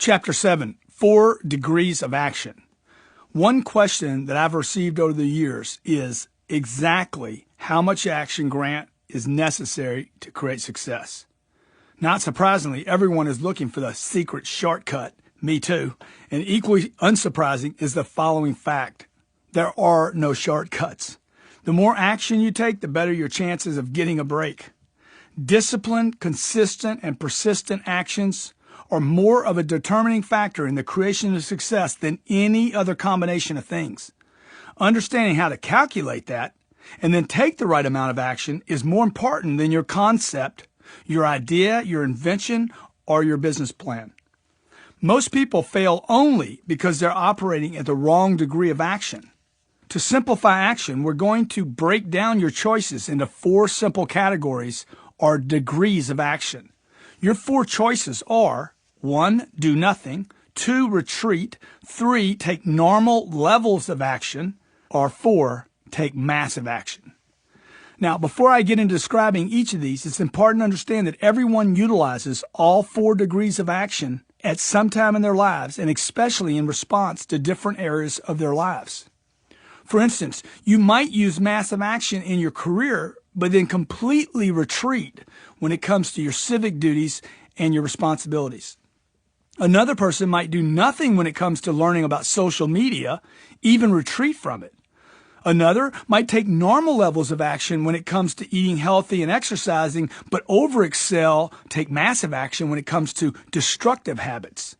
Chapter 7, 4 Degrees of Action. One question that I've received over the years is exactly how much action, Grant, is necessary to create success. Not surprisingly, everyone is looking for the secret shortcut. Me too. And equally unsurprising is the following fact. There are no shortcuts. The more action you take, the better your chances of getting a break. Disciplined, consistent, and persistent actions are more of a determining factor in the creation of success than any other combination of things. Understanding how to calculate that and then take the right amount of action is more important than your concept, your idea, your invention, or your business plan. Most people fail only because they're operating at the wrong degree of action. To simplify action, we're going to break down your choices into 4 simple categories or degrees of action. Your 4 choices are 1. Do nothing. 2. Retreat. 3. Take normal levels of action. Or 4. Take massive action. Now, before I get into describing each of these, it's important to understand that everyone utilizes all 4 degrees of action at some time in their lives, and especially in response to different areas of their lives. For instance, you might use massive action in your career, but then completely retreat when it comes to your civic duties and your responsibilities. Another person might do nothing when it comes to learning about social media, even retreat from it. Another might take normal levels of action when it comes to eating healthy and exercising, but take massive action when it comes to destructive habits.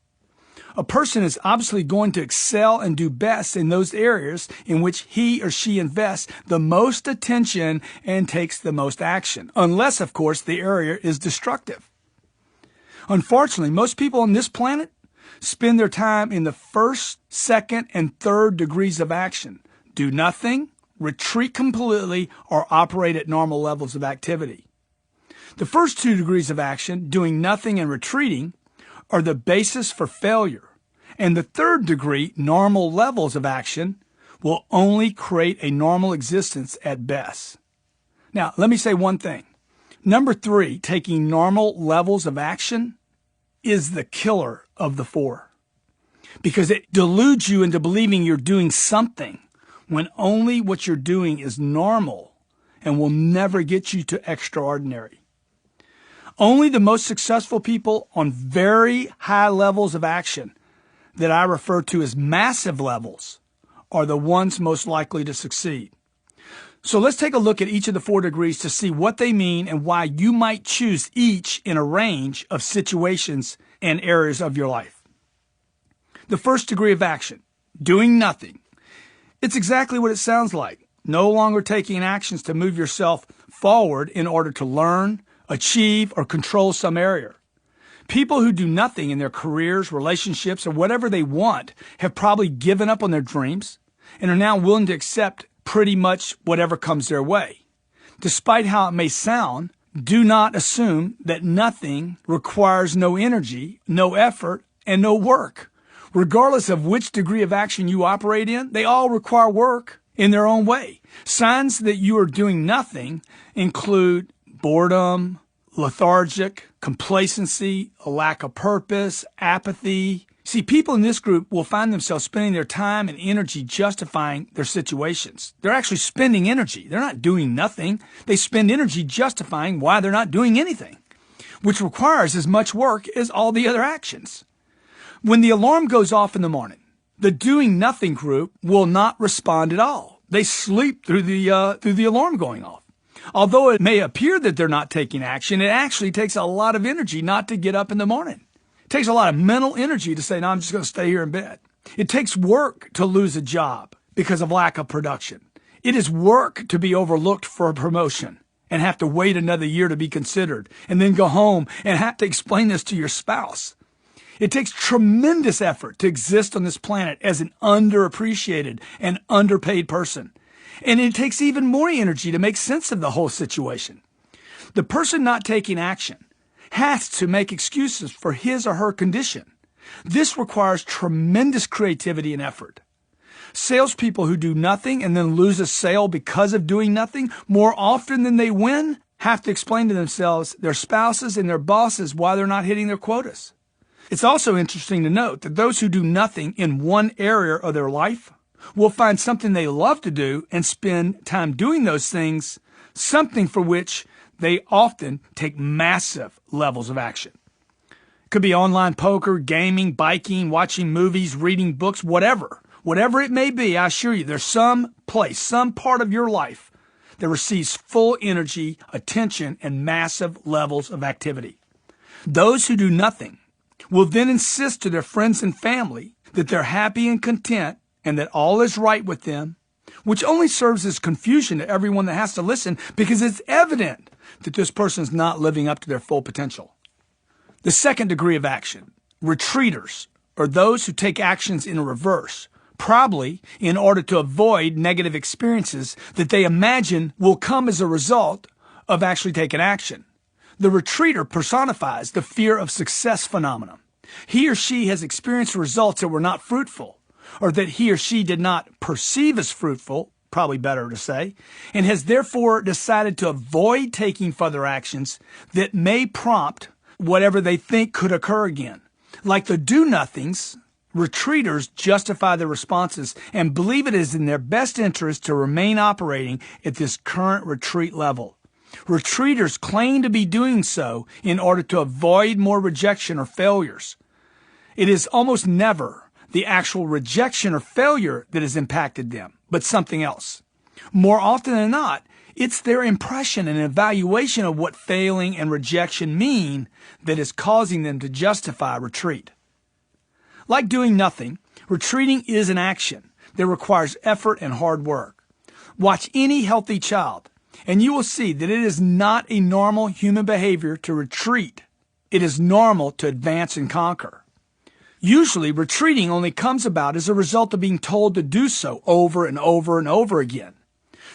A person is obviously going to excel and do best in those areas in which he or she invests the most attention and takes the most action, unless, of course, the area is destructive. Unfortunately, most people on this planet spend their time in the 1st, 2nd, and 3rd degrees of action. Do nothing, retreat completely, or operate at normal levels of activity. The first 2 degrees of action, doing nothing and retreating, are the basis for failure. And the 3rd degree, normal levels of action, will only create a normal existence at best. Now, let me say one thing. Number 3, taking normal levels of action, is the killer of the 4. Because it deludes you into believing you're doing something when only what you're doing is normal and will never get you to extraordinary. Only the most successful people on very high levels of action, that I refer to as massive levels, are the ones most likely to succeed. So let's take a look at each of the 4 degrees to see what they mean and why you might choose each in a range of situations and areas of your life. The first degree of action, doing nothing. It's exactly what it sounds like. No longer taking actions to move yourself forward in order to learn, achieve, or control some area. People who do nothing in their careers, relationships, or whatever they want have probably given up on their dreams and are now willing to accept pretty much whatever comes their way. Despite how it may sound, do not assume that nothing requires no energy, no effort, and no work. Regardless of which degree of action you operate in, they all require work in their own way. Signs that you are doing nothing include boredom, lethargic, complacency, a lack of purpose, apathy. See, people in this group will find themselves spending their time and energy justifying their situations. They're actually spending energy. They're not doing nothing. They spend energy justifying why they're not doing anything, which requires as much work as all the other actions. When the alarm goes off in the morning, the doing nothing group will not respond at all. They sleep through the alarm going off. Although it may appear that they're not taking action, it actually takes a lot of energy not to get up in the morning. It takes a lot of mental energy to say, no, I'm just going to stay here in bed. It takes work to lose a job because of lack of production. It is work to be overlooked for a promotion and have to wait another year to be considered and then go home and have to explain this to your spouse. It takes tremendous effort to exist on this planet as an underappreciated and underpaid person. And it takes even more energy to make sense of the whole situation. The person not taking action has to make excuses for his or her condition. This requires tremendous creativity and effort. Salespeople who do nothing and then lose a sale because of doing nothing more often than they win have to explain to themselves, their spouses, and their bosses why they're not hitting their quotas. It's also interesting to note that those who do nothing in one area of their life will find something they love to do and spend time doing those things, something for which they often take massive levels of action. It could be online poker, gaming, biking, watching movies, reading books, whatever. Whatever it may be, I assure you, there's some place, some part of your life that receives full energy, attention, and massive levels of activity. Those who do nothing will then insist to their friends and family that they're happy and content and that all is right with them, which only serves as confusion to everyone that has to listen because it's evident that this person is not living up to their full potential. The second degree of action, retreaters, are those who take actions in reverse, probably in order to avoid negative experiences that they imagine will come as a result of actually taking action. The retreater personifies the fear of success phenomenon. He or she has experienced results that were not fruitful, or that he or she did not perceive as fruitful, probably better to say, and has therefore decided to avoid taking further actions that may prompt whatever they think could occur again. Like the do-nothings, retreaters justify their responses and believe it is in their best interest to remain operating at this current retreat level. Retreaters claim to be doing so in order to avoid more rejection or failures. It is almost never the actual rejection or failure that has impacted them, but something else. More often than not, it's their impression and evaluation of what failing and rejection mean that is causing them to justify retreat. Like doing nothing, retreating is an action that requires effort and hard work. Watch any healthy child, and you will see that it is not a normal human behavior to retreat. It is normal to advance and conquer. Usually, retreating only comes about as a result of being told to do so over and over and over again.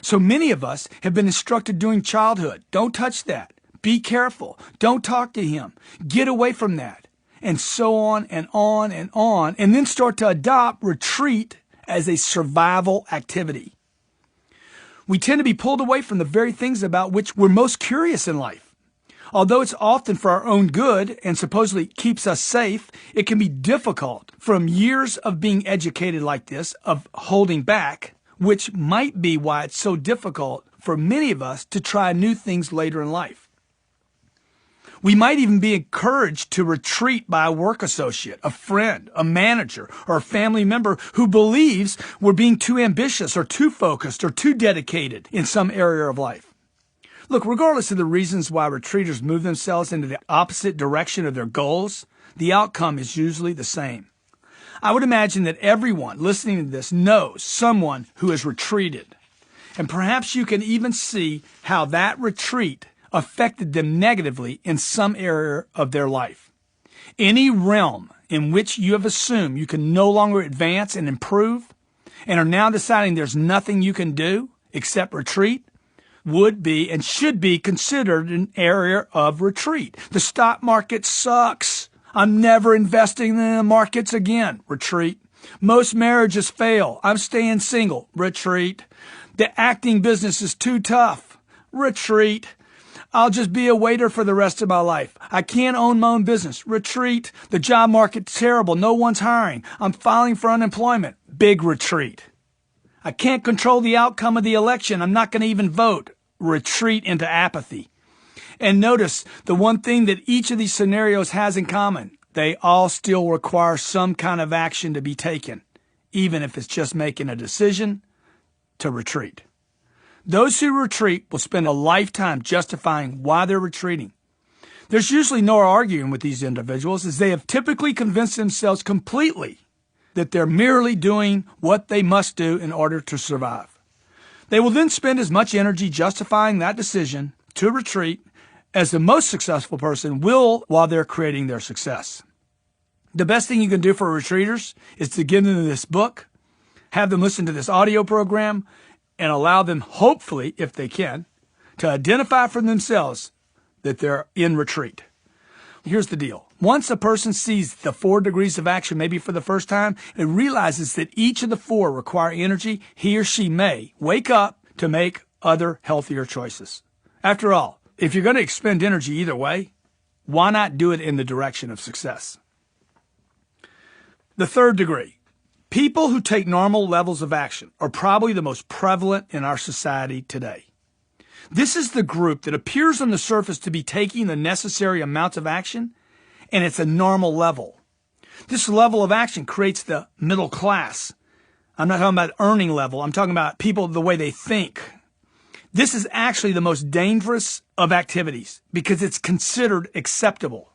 So many of us have been instructed during childhood, don't touch that, be careful, don't talk to him, get away from that, and so on and on and on, and then start to adopt retreat as a survival activity. We tend to be pulled away from the very things about which we're most curious in life. Although it's often for our own good and supposedly keeps us safe, it can be difficult from years of being educated like this, of holding back, which might be why it's so difficult for many of us to try new things later in life. We might even be encouraged to retreat by a work associate, a friend, a manager, or a family member who believes we're being too ambitious or too focused or too dedicated in some area of life. Look, regardless of the reasons why retreaters move themselves into the opposite direction of their goals, the outcome is usually the same. I would imagine that everyone listening to this knows someone who has retreated. And perhaps you can even see how that retreat affected them negatively in some area of their life. Any realm in which you have assumed you can no longer advance and improve and are now deciding there's nothing you can do except retreat would be and should be considered an area of retreat. The stock market sucks. I'm never investing in the markets again. Retreat. Most marriages fail. I'm staying single. Retreat. The acting business is too tough. Retreat. I'll just be a waiter for the rest of my life. I can't own my own business. Retreat. The job market's terrible. No one's hiring. I'm filing for unemployment. Big retreat. I can't control the outcome of the election. I'm not going to even vote. Retreat into apathy. And notice the one thing that each of these scenarios has in common. They all still require some kind of action to be taken, even if it's just making a decision to retreat. Those who retreat will spend a lifetime justifying why they're retreating. There's usually no arguing with these individuals, as they have typically convinced themselves completely that they're merely doing what they must do in order to survive. They will then spend as much energy justifying that decision to retreat as the most successful person will while they're creating their success. The best thing you can do for retreaters is to give them this book, have them listen to this audio program, and allow them, hopefully, if they can, to identify for themselves that they're in retreat. Here's the deal. Once a person sees the 4 degrees of action, maybe for the first time, and realizes that each of the 4 require energy, he or she may wake up to make other healthier choices. After all, if you're going to expend energy either way, why not do it in the direction of success? The third degree. People who take normal levels of action are probably the most prevalent in our society today. This is the group that appears on the surface to be taking the necessary amounts of action, and it's a normal level. This level of action creates the middle class. I'm not talking about earning level. I'm talking about people, the way they think. This is actually the most dangerous of activities because it's considered acceptable.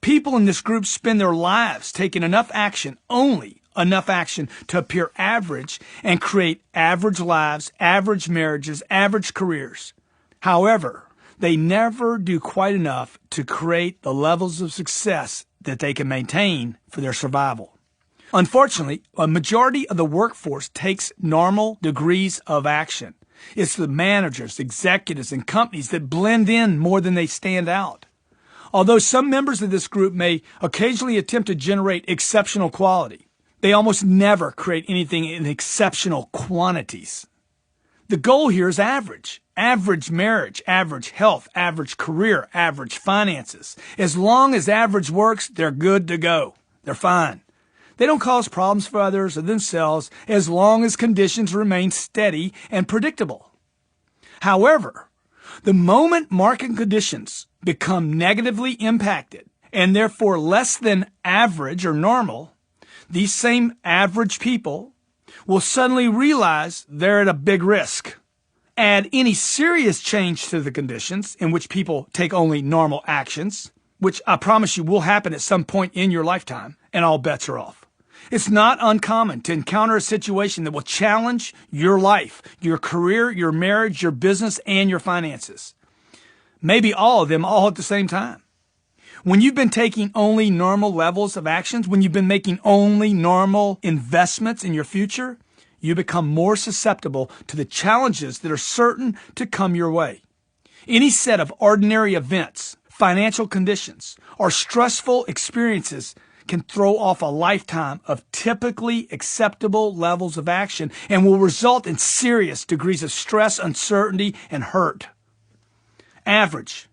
People in this group spend their lives taking enough action, only enough action, to appear average and create average lives, average marriages, average careers. However, they never do quite enough to create the levels of success that they can maintain for their survival. Unfortunately, a majority of the workforce takes normal degrees of action. It's the managers, executives, and companies that blend in more than they stand out. Although some members of this group may occasionally attempt to generate exceptional quality, they almost never create anything in exceptional quantities. The goal here is average. Average marriage, average health, average career, average finances. As long as average works, they're good to go. They're fine. They don't cause problems for others or themselves as long as conditions remain steady and predictable. However, the moment market conditions become negatively impacted and therefore less than average or normal, these same average people will suddenly realize they're at a big risk. Add any serious change to the conditions in which people take only normal actions, which I promise you will happen at some point in your lifetime, and all bets are off. It's not uncommon to encounter a situation that will challenge your life, your career, your marriage, your business, and your finances. Maybe all of them all at the same time. When you've been taking only normal levels of actions, when you've been making only normal investments in your future, you become more susceptible to the challenges that are certain to come your way. Any set of ordinary events, financial conditions, or stressful experiences can throw off a lifetime of typically acceptable levels of action and will result in serious degrees of stress, uncertainty, and hurt. Average,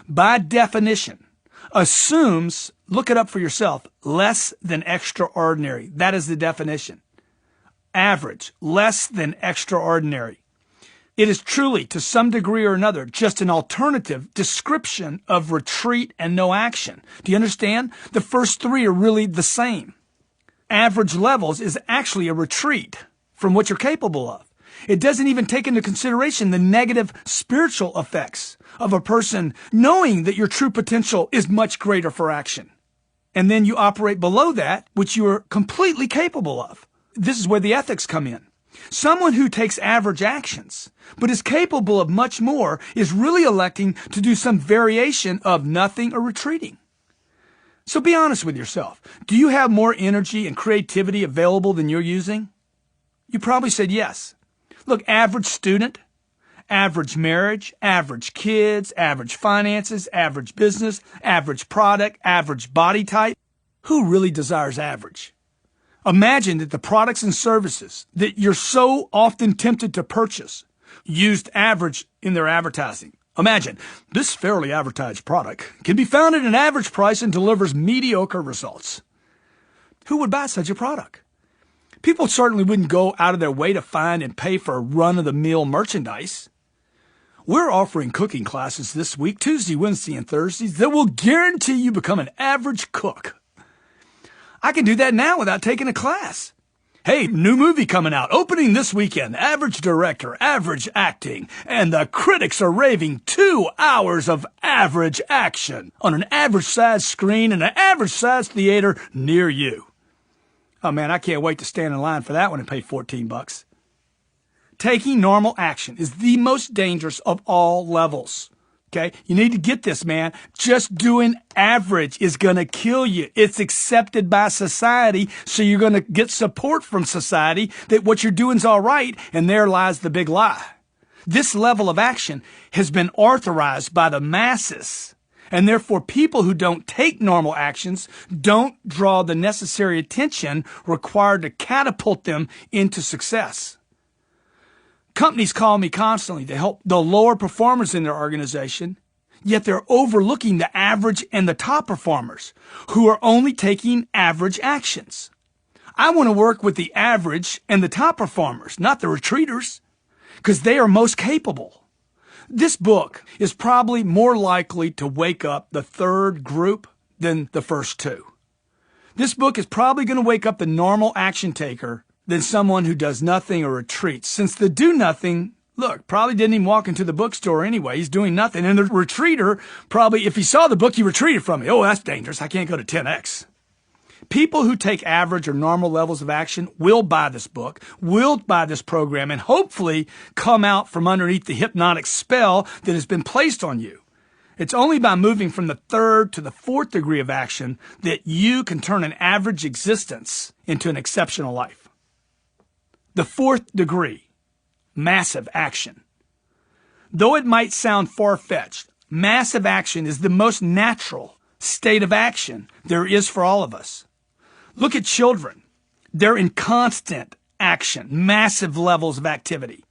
by definition, assumes, look it up for yourself, less than extraordinary. That is the definition. Average, less than extraordinary. It is truly, to some degree or another, just an alternative description of retreat and no action. Do you understand? The first three are really the same. Average levels is actually a retreat from what you're capable of. It doesn't even take into consideration the negative spiritual effects of a person knowing that your true potential is much greater for action. And then you operate below that, which you are completely capable of. This is where the ethics come in. Someone who takes average actions, but is capable of much more, is really electing to do some variation of nothing or retreating. So be honest with yourself. Do you have more energy and creativity available than you're using? You probably said yes. Look, average student, average marriage, average kids, average finances, average business, average product, average body type. Who really desires average? Imagine that the products and services that you're so often tempted to purchase used average in their advertising. Imagine, this fairly advertised product can be found at an average price and delivers mediocre results. Who would buy such a product? People certainly wouldn't go out of their way to find and pay for run-of-the-mill merchandise. We're offering cooking classes this week, Tuesday, Wednesday, and Thursdays, that will guarantee you become an average cook. I can do that now without taking a class. Hey, new movie coming out, opening this weekend, average director, average acting, and the critics are raving 2 hours of average action on an average-sized screen in an average-sized theater near you. Oh man, I can't wait to stand in line for that one and pay $14. Taking normal action is the most dangerous of all levels. Okay, you need to get this, man. Just doing average is going to kill you. It's accepted by society, so you're going to get support from society that what you're doing is all right, and there lies the big lie. This level of action has been authorized by the masses, and therefore people who don't take normal actions don't draw the necessary attention required to catapult them into success. Companies call me constantly to help the lower performers in their organization, yet they're overlooking the average and the top performers who are only taking average actions. I want to work with the average and the top performers, not the retreaters, because they are most capable. This book is probably more likely to wake up the third group than the first two. This book is probably going to wake up the normal action taker than someone who does nothing or retreats, since the do nothing, look, probably didn't even walk into the bookstore anyway. He's doing nothing. And the retreater probably, if he saw the book, he retreated from it. Oh, that's dangerous. I can't go to 10X. People who take average or normal levels of action will buy this book, will buy this program, and hopefully come out from underneath the hypnotic spell that has been placed on you. It's only by moving from the third to the fourth degree of action that you can turn an average existence into an exceptional life. The fourth degree, massive action. Though it might sound far-fetched, massive action is the most natural state of action there is for all of us. Look at children. They're in constant action, massive levels of activity.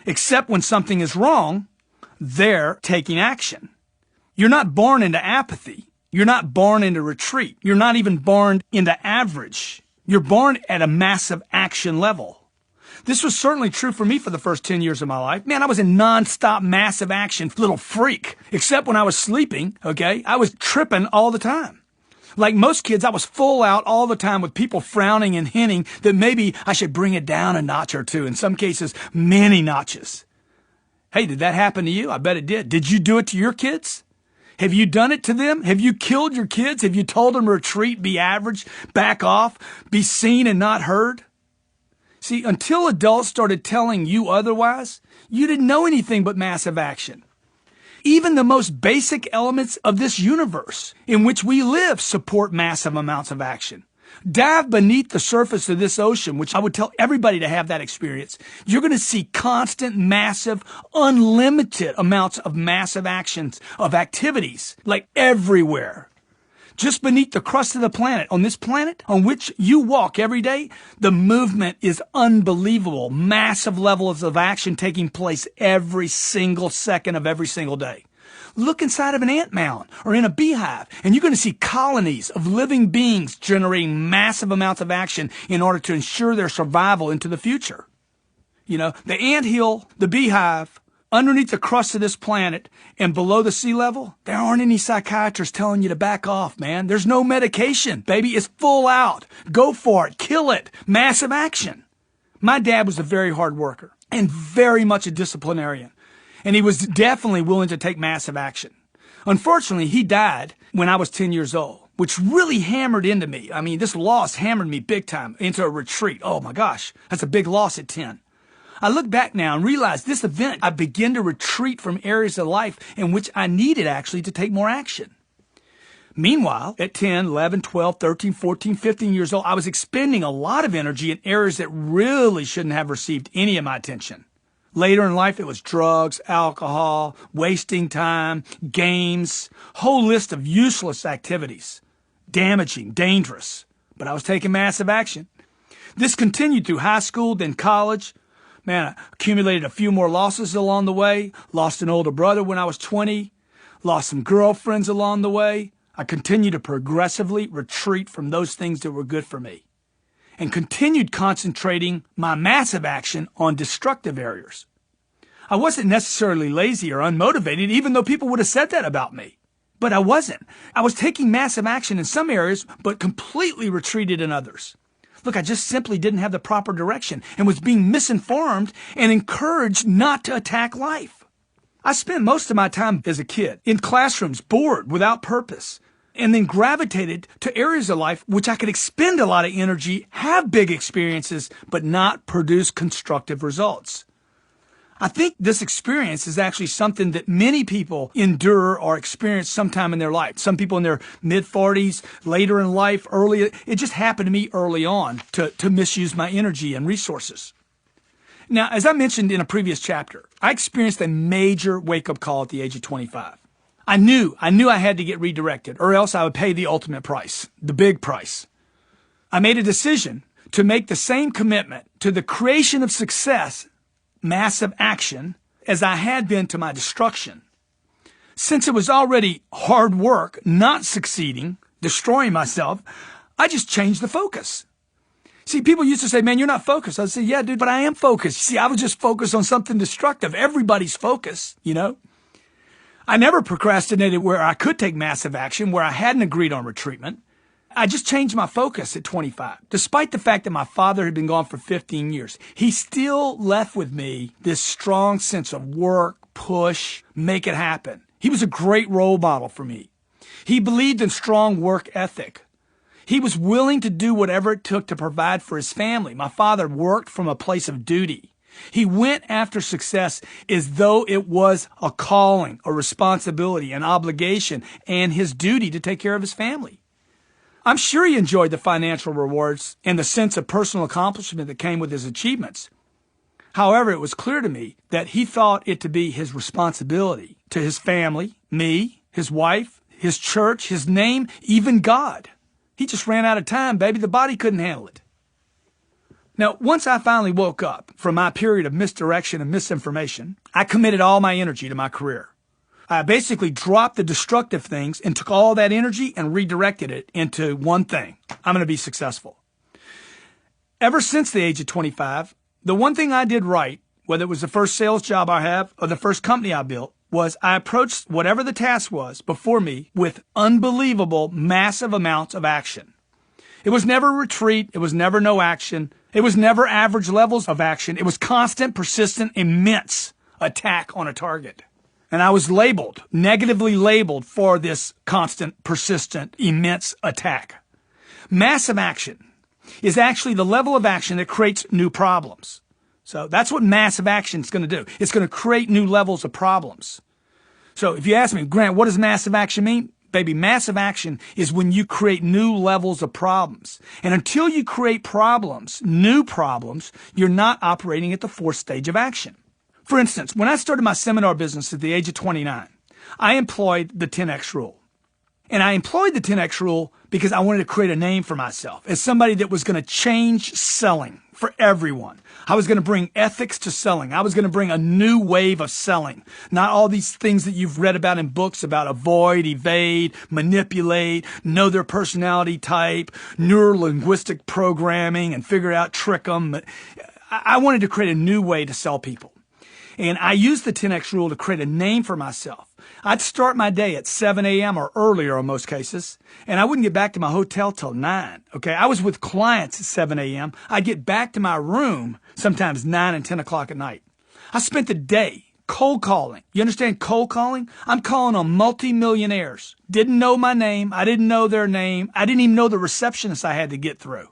Except when something is wrong, they're taking action. You're not born into apathy. You're not born into retreat. You're not even born into average. You're born at a massive action level. This was certainly true for me for the first 10 years of my life. Man, I was in nonstop massive action, little freak. Except when I was sleeping, okay? I was tripping all the time. Like most kids, I was full out all the time with people frowning and hinting that maybe I should bring it down a notch or two. In some cases, many notches. Hey, did that happen to you? I bet it did. Did you do it to your kids? Have you done it to them? Have you killed your kids? Have you told them to retreat, be average, back off, be seen and not heard? See, until adults started telling you otherwise, you didn't know anything but massive action. Even the most basic elements of this universe in which we live support massive amounts of action. Dive beneath the surface of this ocean, which I would tell everybody to have that experience. You're going to see constant, massive, unlimited amounts of massive actions, of activities, like everywhere. Just beneath the crust of the planet, on this planet on which you walk every day, the movement is unbelievable. Massive levels of action taking place every single second of every single day. Look inside of an ant mound or in a beehive, and you're going to see colonies of living beings generating massive amounts of action in order to ensure their survival into the future. You know, the anthill, the beehive, underneath the crust of this planet and below the sea level, there aren't any psychiatrists telling you to back off, man. There's no medication, baby. It's full out. Go for it. Kill it. Massive action. My dad was a very hard worker and very much a disciplinarian, and he was definitely willing to take massive action. Unfortunately, he died when I was 10 years old, which really hammered into me. I mean, this loss hammered me big time into a retreat. Oh my gosh, that's a big loss at 10. I look back now and realize this event, I began to retreat from areas of life in which I needed actually to take more action. Meanwhile, at 10, 11, 12, 13, 14, 15 years old, I was expending a lot of energy in areas that really shouldn't have received any of my attention. Later in life, it was drugs, alcohol, wasting time, games, whole list of useless activities. Damaging, dangerous. But I was taking massive action. This continued through high school, then college. Man, I accumulated a few more losses along the way. Lost an older brother when I was 20. Lost some girlfriends along the way. I continued to progressively retreat from those things that were good for me, and continued concentrating my massive action on destructive areas. I wasn't necessarily lazy or unmotivated, even though people would have said that about me. But I wasn't. I was taking massive action in some areas, but completely retreated in others. Look, I just simply didn't have the proper direction and was being misinformed and encouraged not to attack life. I spent most of my time as a kid in classrooms, bored, without purpose, and then gravitated to areas of life which I could expend a lot of energy, have big experiences, but not produce constructive results. I think this experience is actually something that many people endure or experience sometime in their life. Some people in their mid-40s, later in life, early. It just happened to me early on to misuse my energy and resources. Now, as I mentioned in a previous chapter, I experienced a major wake-up call at the age of 25. I knew I had to get redirected, or else I would pay the ultimate price, the big price. I made a decision to make the same commitment to the creation of success, massive action, as I had been to my destruction. Since it was already hard work, not succeeding, destroying myself, I just changed the focus. See, people used to say, man, you're not focused. I'd say, yeah, dude, but I am focused. See, I was just focused on something destructive. Everybody's focused, you know? I never procrastinated where I could take massive action, where I hadn't agreed on retreatment. I just changed my focus at 25. Despite the fact that my father had been gone for 15 years, he still left with me this strong sense of work, push, make it happen. He was a great role model for me. He believed in strong work ethic. He was willing to do whatever it took to provide for his family. My father worked from a place of duty. He went after success as though it was a calling, a responsibility, an obligation, and his duty to take care of his family. I'm sure he enjoyed the financial rewards and the sense of personal accomplishment that came with his achievements. However, it was clear to me that he thought it to be his responsibility to his family, me, his wife, his church, his name, even God. He just ran out of time, baby. The body couldn't handle it. Now, once I finally woke up from my period of misdirection and misinformation, I committed all my energy to my career. I basically dropped the destructive things and took all that energy and redirected it into one thing. I'm going to be successful. Ever since the age of 25, the one thing I did right, whether it was the first sales job I have or the first company I built, was I approached whatever the task was before me with unbelievable, massive amounts of action. It was never retreat. It was never no action. It was never average levels of action. It was constant, persistent, immense attack on a target. And I was labeled, negatively labeled for this constant, persistent, immense attack. Massive action is actually the level of action that creates new problems. So that's what massive action is going to do. It's going to create new levels of problems. So if you ask me, Grant, what does massive action mean? Baby, massive action is when you create new levels of problems. And until you create problems, new problems, you're not operating at the fourth stage of action. For instance, when I started my seminar business at the age of 29, I employed the 10X rule. And I employed the 10X rule because I wanted to create a name for myself as somebody that was going to change selling for everyone. I was going to bring ethics to selling. I was going to bring a new wave of selling. Not all these things that you've read about in books about avoid, evade, manipulate, know their personality type, neuro-linguistic programming, and figure out, trick them. I wanted to create a new way to sell people. And I used the 10X rule to create a name for myself. I'd start my day at 7 a.m. or earlier in most cases, and I wouldn't get back to my hotel till 9. Okay, I was with clients at 7 a.m. I'd get back to my room sometimes 9 and 10 o'clock at night. I spent the day cold calling. You understand cold calling? I'm calling on multimillionaires. Didn't know my name. I didn't know their name. I didn't even know the receptionist I had to get through.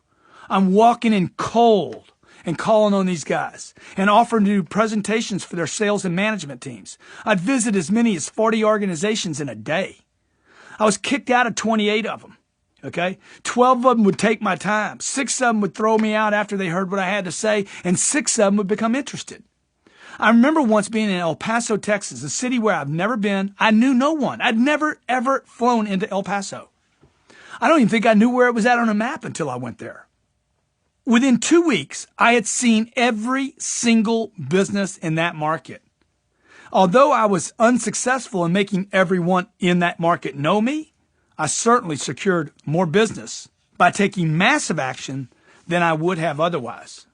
I'm walking in cold and calling on these guys and offering to do presentations for their sales and management teams. I'd visit as many as 40 organizations in a day. I was kicked out of 28 of them. Okay. 12 of them would take my time. 6 of them would throw me out after they heard what I had to say, and 6 of them would become interested. I remember once being in El Paso, Texas, a city where I've never been. I knew no one. I'd never, ever flown into El Paso. I don't even think I knew where it was at on a map until I went there. Within 2 weeks, I had seen every single business in that market. Although I was unsuccessful in making everyone in that market know me, I certainly secured more business by taking massive action than I would have otherwise.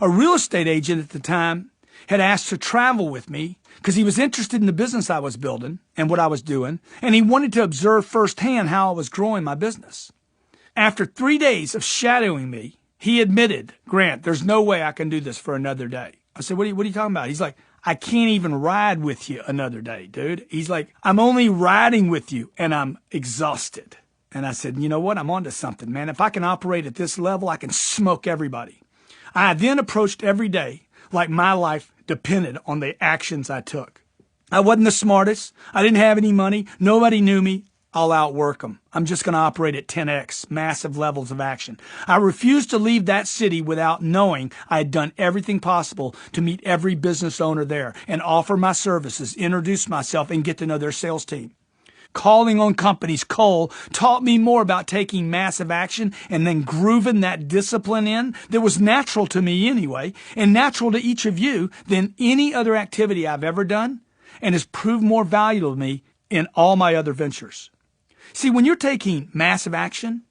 A real estate agent at the time had asked to travel with me because he was interested in the business I was building and what I was doing, and he wanted to observe firsthand how I was growing my business. After 3 days of shadowing me, he admitted, Grant, there's no way I can do this for another day. I said, what are you talking about? He's like, I can't even ride with you another day, dude. He's like, I'm only riding with you and I'm exhausted. And I said, you know what? I'm onto something, man. If I can operate at this level, I can smoke everybody. I then approached every day like my life depended on the actions I took. I wasn't the smartest. I didn't have any money. Nobody knew me. I'll outwork them. I'm just going to operate at 10X, massive levels of action. I refused to leave that city without knowing I had done everything possible to meet every business owner there and offer my services, introduce myself, and get to know their sales team. Calling on companies cold taught me more about taking massive action and then grooving that discipline in that was natural to me anyway, and natural to each of you than any other activity I've ever done, and has proved more valuable to me in all my other ventures. See, when you're taking massive action,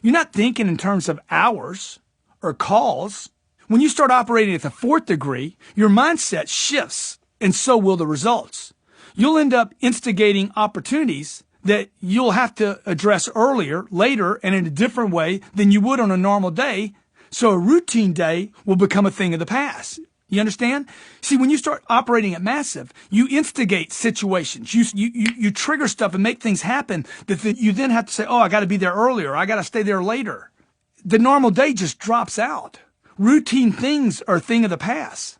you're not thinking in terms of hours. or cause. When you start operating at the fourth degree, your mindset shifts, and so will the results. You'll end up instigating opportunities that you'll have to address earlier, later, and in a different way than you would on a normal day. So a routine day will become a thing of the past. You understand? See, when you start operating at massive, you instigate situations. You trigger stuff and make things happen that you then have to say, oh, I got to be there earlier. I got to stay there later. The normal day just drops out. Routine things are a thing of the past.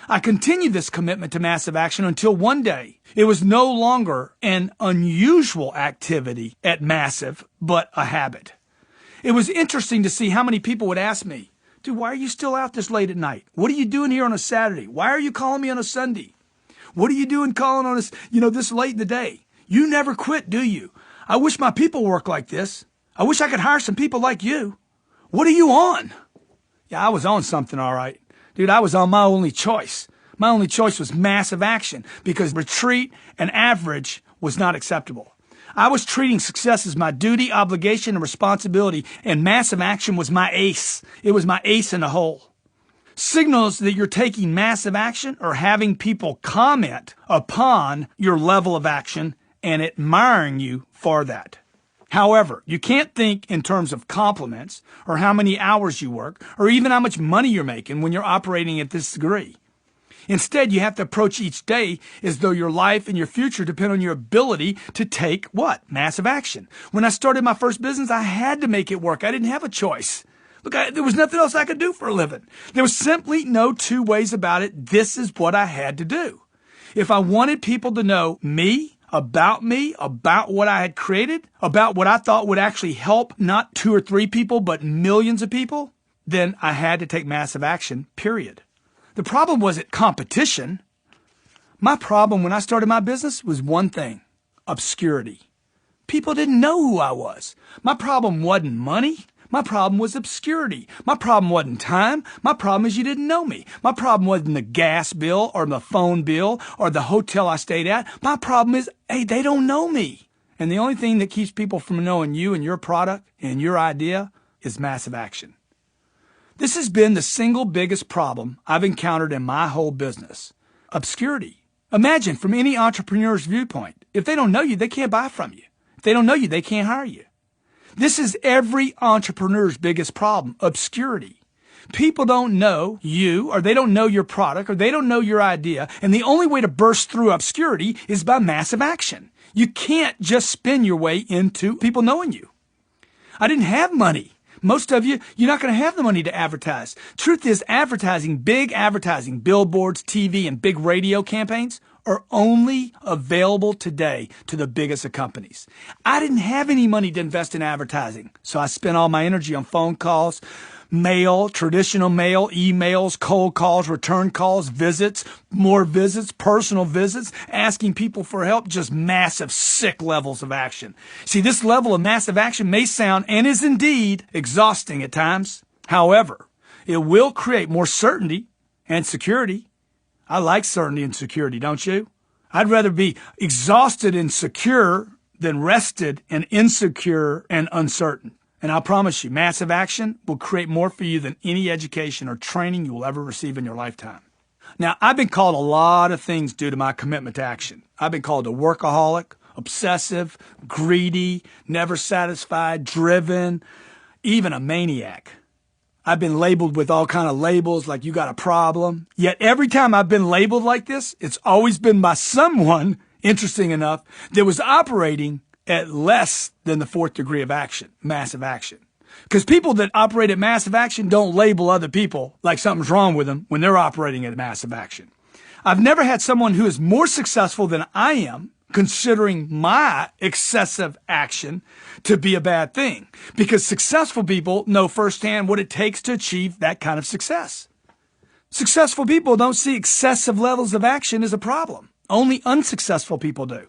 I continued this commitment to massive action until one day it was no longer an unusual activity at massive, but a habit. It was interesting to see how many people would ask me, dude, why are you still out this late at night? What are you doing here on a Saturday? Why are you calling me on a Sunday? What are you doing calling on us, this late in the day? You never quit, do you? I wish my people worked like this. I wish I could hire some people like you. What are you on? Yeah, I was on something, all right. Dude, I was on my only choice. My only choice was massive action because retreat and average was not acceptable. I was treating success as my duty, obligation, and responsibility, and massive action was my ace. It was my ace in the hole. Signals that you're taking massive action are having people comment upon your level of action and admiring you for that. However, you can't think in terms of compliments or how many hours you work or even how much money you're making when you're operating at this degree. Instead, you have to approach each day as though your life and your future depend on your ability to take what? Massive action. When I started my first business, I had to make it work. I didn't have a choice. Look, there was nothing else I could do for a living. There was simply no two ways about it. This is what I had to do. If I wanted people to know me, about what I had created, about what I thought would actually help not 2 or 3 people, but millions of people, then I had to take massive action, period. The problem wasn't competition. My problem when I started my business was one thing, obscurity. People didn't know who I was. My problem wasn't money. My problem was obscurity. My problem wasn't time. My problem is you didn't know me. My problem wasn't the gas bill or the phone bill or the hotel I stayed at. My problem is, hey, they don't know me. And the only thing that keeps people from knowing you and your product and your idea is massive action. This has been the single biggest problem I've encountered in my whole business. Obscurity. Imagine from any entrepreneur's viewpoint, if they don't know you, they can't buy from you. If they don't know you, they can't hire you. This is every entrepreneur's biggest problem, obscurity. People don't know you, or they don't know your product, or they don't know your idea, and the only way to burst through obscurity is by massive action. You can't just spin your way into people knowing you. I didn't have money. Most of you, you're not going to have the money to advertise. Truth is, big advertising, billboards, TV, and big radio campaigns are only available today to the biggest of companies. I didn't have any money to invest in advertising, so I spent all my energy on phone calls, mail, traditional mail, emails, cold calls, return calls, visits, more visits, personal visits, asking people for help, just massive, sick levels of action. See, this level of massive action may sound, and is indeed, exhausting at times. However, it will create more certainty and security. I like certainty and security, don't you? I'd rather be exhausted and secure than rested and insecure and uncertain. And I promise you, massive action will create more for you than any education or training you will ever receive in your lifetime. Now, I've been called a lot of things due to my commitment to action. I've been called a workaholic, obsessive, greedy, never satisfied, driven, even a maniac. I've been labeled with all kind of labels like you got a problem. Yet every time I've been labeled like this, it's always been by someone, interesting enough, that was operating at less than the fourth degree of action, massive action. Because people that operate at massive action don't label other people like something's wrong with them when they're operating at massive action. I've never had someone who is more successful than I am considering my excessive action to be a bad thing, because successful people know firsthand what it takes to achieve that kind of success. Successful people don't see excessive levels of action as a problem. Only unsuccessful people do.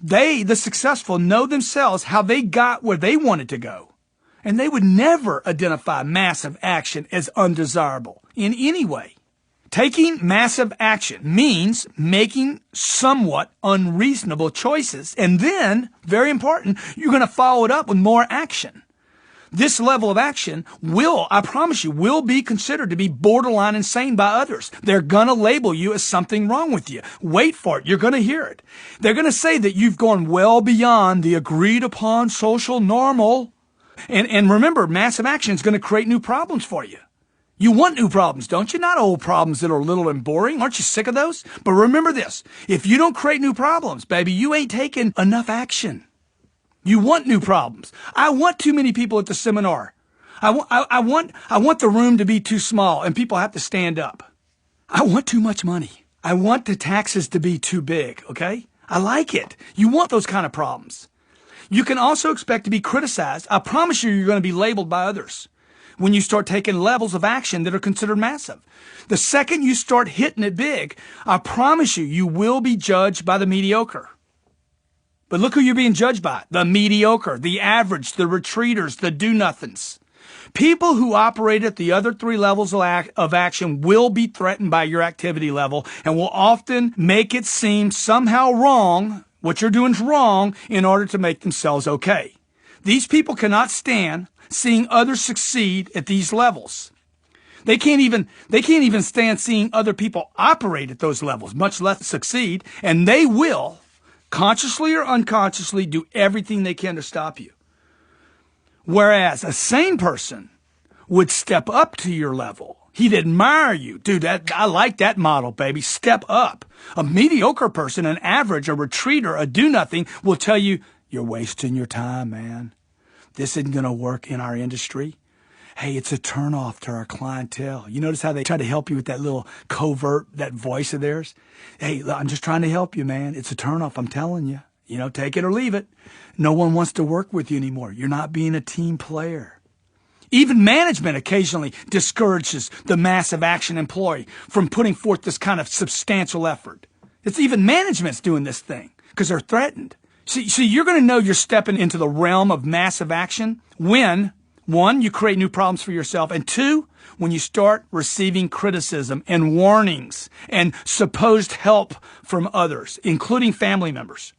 They, the successful, know themselves how they got where they wanted to go, and they would never identify massive action as undesirable in any way. Taking massive action means making somewhat unreasonable choices. And then, very important, you're going to follow it up with more action. This level of action will, I promise you, will be considered to be borderline insane by others. They're going to label you as something wrong with you. Wait for it. You're going to hear it. They're going to say that you've gone well beyond the agreed upon social normal. And remember, massive action is going to create new problems for you. You want new problems, don't you? Not old problems that are little and boring. Aren't you sick of those? But remember this. If you don't create new problems, baby, you ain't taking enough action. You want new problems. I want too many people at the seminar. I want the room to be too small and people have to stand up. I want too much money. I want the taxes to be too big, okay? I like it. You want those kind of problems. You can also expect to be criticized. I promise you, you're going to be labeled by others when you start taking levels of action that are considered massive. The second you start hitting it big, I promise you, you will be judged by the mediocre. But look who you're being judged by. The mediocre, the average, the retreaters, the do-nothings. People who operate at the other three levels of action will be threatened by your activity level and will often make it seem somehow wrong, what you're doing is wrong, in order to make themselves okay. These people cannot stand seeing others succeed at these levels. They can't even stand seeing other people operate at those levels, much less succeed, and they will, consciously or unconsciously, do everything they can to stop you. Whereas a sane person would step up to your level. He'd admire you. Dude, I like that model, baby. Step up. A mediocre person, an average, a retreater, a do-nothing will tell you, you're wasting your time, man. This isn't going to work in our industry. Hey, it's a turnoff to our clientele. You notice how they try to help you with that little covert, that voice of theirs? Hey, I'm just trying to help you, man. It's a turnoff, I'm telling you. You know, take it or leave it. No one wants to work with you anymore. You're not being a team player. Even management occasionally discourages the massive action employee from putting forth this kind of substantial effort. It's even management's doing this thing because they're threatened. See, you're going to know you're stepping into the realm of massive action when, one, you create new problems for yourself, and two, when you start receiving criticism and warnings and supposed help from others, including family members.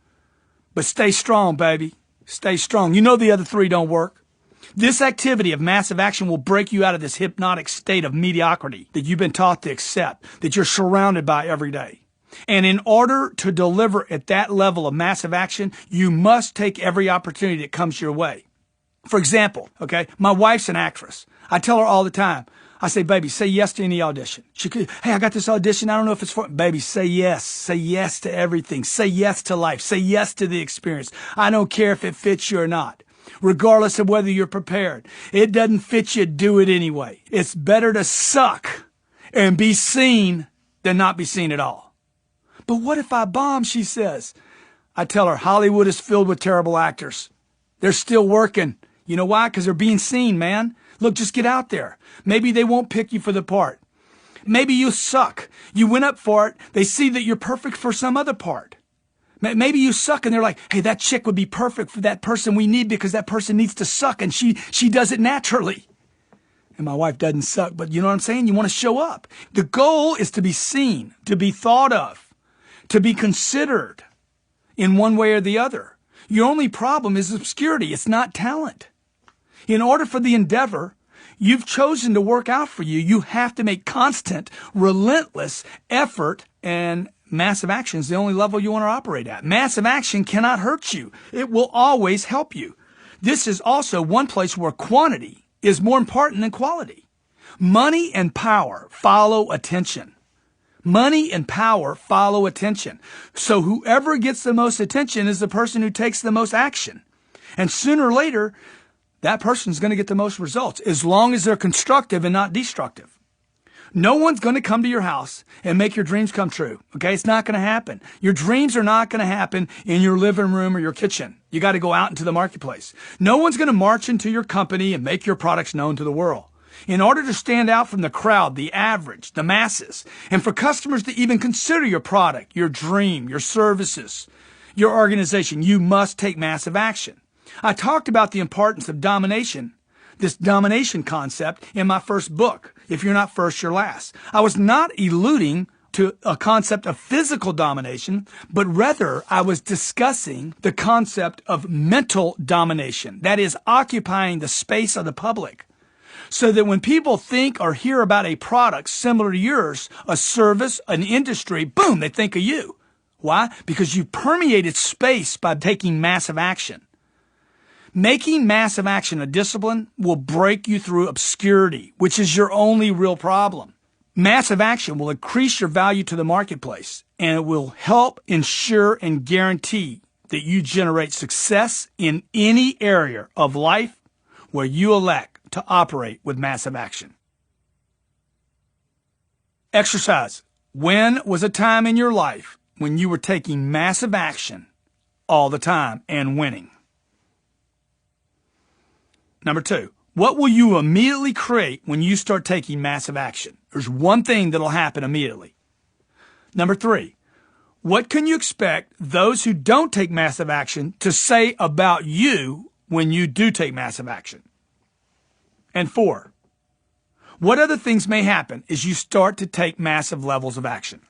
But stay strong, baby. Stay strong. You know the other three don't work. This activity of massive action will break you out of this hypnotic state of mediocrity that you've been taught to accept, that you're surrounded by every day. And in order to deliver at that level of massive action, you must take every opportunity that comes your way. For example, okay, my wife's an actress. I tell her all the time, I say, baby, say yes to any audition. She could, hey, I got this audition. I don't know if it's for, baby, say yes. Say yes to everything. Say yes to life. Say yes to the experience. I don't care if it fits you or not. Regardless of whether you're prepared. It doesn't fit you, do it anyway. It's better to suck and be seen than not be seen at all. But what if I bomb, she says. I tell her, Hollywood is filled with terrible actors. They're still working. You know why? Because they're being seen, man. Look, just get out there. Maybe they won't pick you for the part. Maybe you suck. You went up for it. They see that you're perfect for some other part. Maybe you suck and they're like, hey, that chick would be perfect for that person we need because that person needs to suck and she does it naturally. And my wife doesn't suck, but you know what I'm saying? You want to show up. The goal is to be seen, to be thought of, to be considered in one way or the other. Your only problem is obscurity. It's not talent. In order for the endeavor you've chosen to work out for you, you have to make constant, relentless effort, and massive action is the only level you want to operate at. Massive action cannot hurt you. It will always help you. This is also one place where quantity is more important than quality. Money and power follow attention. Money and power follow attention. So whoever gets the most attention is the person who takes the most action. And sooner or later, that person's going to get the most results, as long as they're constructive and not destructive. No one's going to come to your house and make your dreams come true. Okay? It's not going to happen. Your dreams are not going to happen in your living room or your kitchen. You got to go out into the marketplace. No one's going to march into your company and make your products known to the world. In order to stand out from the crowd, the average, the masses, and for customers to even consider your product, your dream, your services, your organization, you must take massive action. I talked about the importance of domination, this domination concept, in my first book. If you're not first, you're last. I was not eluding to a concept of physical domination, but rather I was discussing the concept of mental domination. That is occupying the space of the public. So that when people think or hear about a product similar to yours, a service, an industry, boom, they think of you. Why? Because you permeated space by taking massive action. Making massive action a discipline will break you through obscurity, which is your only real problem. Massive action will increase your value to the marketplace, and it will help ensure and guarantee that you generate success in any area of life where you elect to operate with massive action. Exercise. When was a time in your life when you were taking massive action all the time and winning? Number 2, what will you immediately create when you start taking massive action? There's one thing that'll happen immediately. Number 3, what can you expect those who don't take massive action to say about you when you do take massive action? And 4, what other things may happen as you start to take massive levels of action?